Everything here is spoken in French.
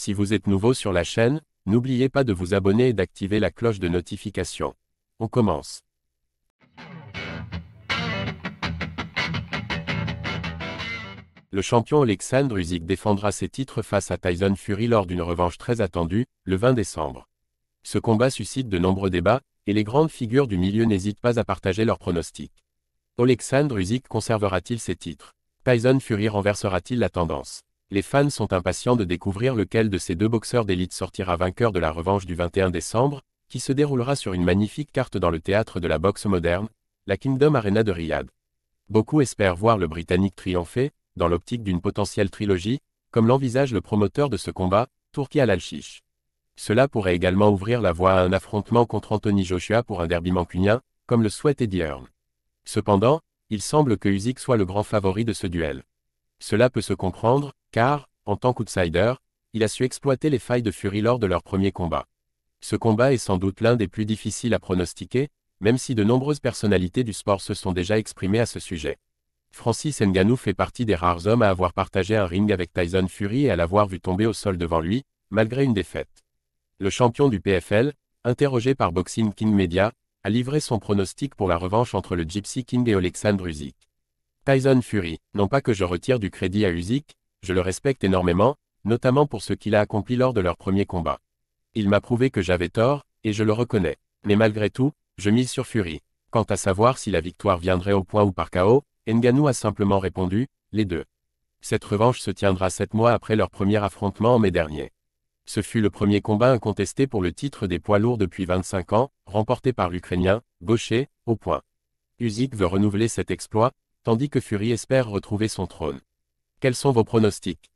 Si vous êtes nouveau sur la chaîne, n'oubliez pas de vous abonner et d'activer la cloche de notification. On commence. Le champion Oleksandr Usyk défendra ses titres face à Tyson Fury lors d'une revanche très attendue, le 20 décembre. Ce combat suscite de nombreux débats, et les grandes figures du milieu n'hésitent pas à partager leurs pronostics. Oleksandr Usyk conservera-t-il ses titres? Tyson Fury renversera-t-il la tendance? Les fans sont impatients de découvrir lequel de ces deux boxeurs d'élite sortira vainqueur de la revanche du 21 décembre, qui se déroulera sur une magnifique carte dans le théâtre de la boxe moderne, la Kingdom Arena de Riyad. Beaucoup espèrent voir le Britannique triompher, dans l'optique d'une potentielle trilogie, comme l'envisage le promoteur de ce combat, Turki Al-Alchiche. Cela pourrait également ouvrir la voie à un affrontement contre Anthony Joshua pour un derby mancunien, comme le souhaite Eddie Hearn. Cependant, il semble que Usyk soit le grand favori de ce duel. Cela peut se comprendre, car, en tant qu'outsider, il a su exploiter les failles de Fury lors de leur premier combat. Ce combat est sans doute l'un des plus difficiles à pronostiquer, même si de nombreuses personnalités du sport se sont déjà exprimées à ce sujet. Francis Ngannou fait partie des rares hommes à avoir partagé un ring avec Tyson Fury et à l'avoir vu tomber au sol devant lui, malgré une défaite. Le champion du PFL, interrogé par Boxing King Media, a livré son pronostic pour la revanche entre le Gypsy King et Oleksandr Usyk. Tyson Fury, non pas que je retire du crédit à Usyk, je le respecte énormément, notamment pour ce qu'il a accompli lors de leur premier combat. Il m'a prouvé que j'avais tort, et je le reconnais. Mais malgré tout, je mise sur Fury. Quant à savoir si la victoire viendrait au point ou par KO, Ngannou a simplement répondu, les deux. Cette revanche se tiendra 7 mois après leur premier affrontement en mai dernier. Ce fut le premier combat incontesté pour le titre des poids lourds depuis 25 ans, remporté par l'Ukrainien, gaucher, au point. Usyk veut renouveler cet exploit, tandis que Fury espère retrouver son trône. Quels sont vos pronostics?